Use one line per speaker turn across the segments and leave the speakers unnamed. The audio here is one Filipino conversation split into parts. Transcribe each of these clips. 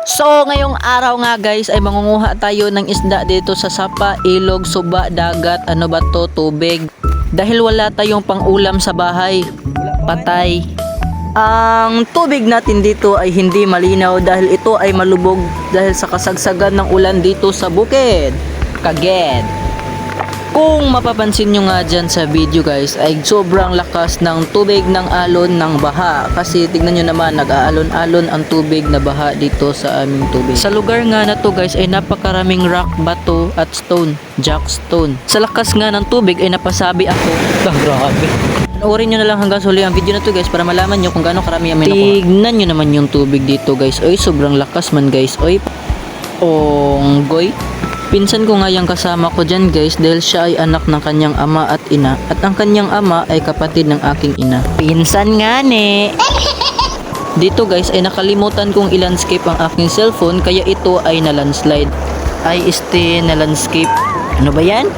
So ngayong araw nga guys ay mangunguha tayo ng isda dito sa sapa, ilog, suba, dagat, ano ba to, tubig. Dahil wala tayong pang-ulam sa bahay, patay. Ang tubig natin dito ay hindi malinaw dahil ito ay malubog dahil sa kasagsagan ng ulan dito sa bukid, Cagayan. Kung mapapansin nyo nga dyan sa video guys ay sobrang lakas ng tubig ng alon ng baha. Kasi tignan nyo naman nag-aalon-alon ang tubig na baha dito sa aming tubig. Sa lugar nga na to guys ay napakaraming rock, bato at stone, jackstone. Sa lakas nga ng tubig ay napasabi ako. Grabe. Panoorin nyo na lang hanggang huli ang video na to guys para malaman nyo kung gaano karami ang may nakuha. Tignan nyo naman yung tubig dito guys. Oy, sobrang lakas man guys. Oy, onggoy. Pinsan ko nga yung kasama ko dyan guys dahil siya ay anak ng kanyang ama at ina at ang kanyang ama ay kapatid ng aking ina. Pinsan nga ne! Dito guys ay nakalimutan kong i-landscape ang aking cellphone kaya ito ay na-landslide. Ay na-landscape. Ano ba yan?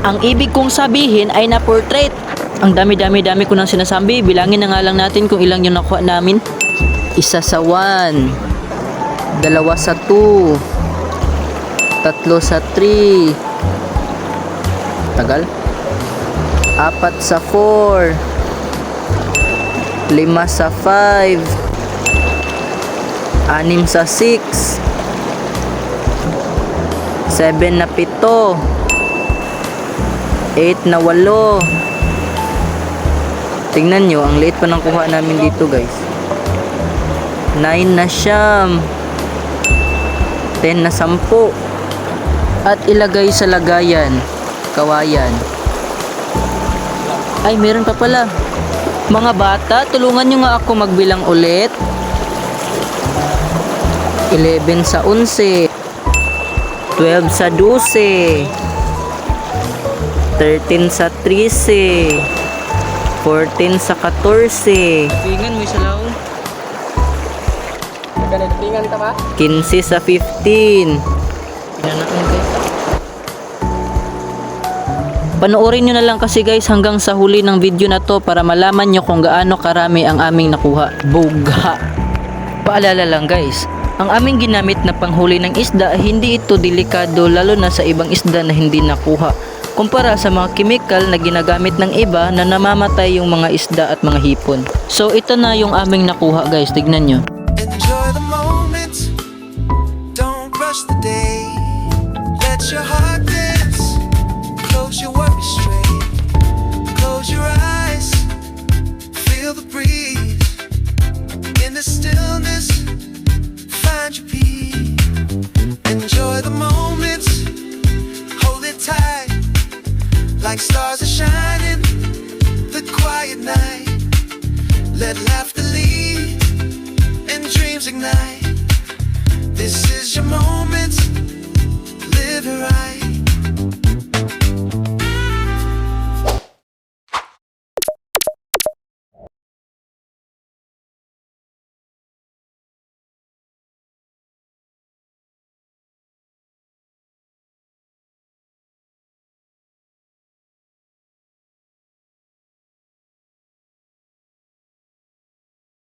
Ang ibig kong sabihin ay na-portrait. Ang dami ko nang sinasabi. Bilangin na nga lang natin kung ilang yung nakuha namin. 1 sa 1. 2 sa 2. 3 sa 3. Tagal. 4 sa 4. 5 sa 5. 6 sa 6. 7 na 7. 8 na 8. Tingnan nyo, ang liit pa ng kuha namin dito guys. 9 na 9. 10 na 10. At ilagay sa lagayan, kawayan. Ay, meron pa pala. Mga bata, tulungan nyo nga ako magbilang ulit. 11 sa 11. 12 sa 12. 13 sa 13. 14 sa 14. Tingnan mo isa lang. 15 sa 15. Panoorin nyo na lang kasi guys hanggang sa huli ng video na to para malaman nyo kung gaano karami ang aming nakuha. Bugha! Paalala lang guys, ang aming ginamit na panghuli ng isda hindi ito delikado lalo na sa ibang isda na hindi nakuha. Kumpara sa mga chemical na ginagamit ng iba na namamatay yung mga isda at mga hipon. So ito na yung aming nakuha guys, tignan nyo.
Enjoy the moment, don't rush the day. Let your heart dance, close your worries straight. Close your eyes, feel the breeze. In the stillness, find your peace. Enjoy the moment, hold it tight. Like stars are shining, the quiet night. Let laughter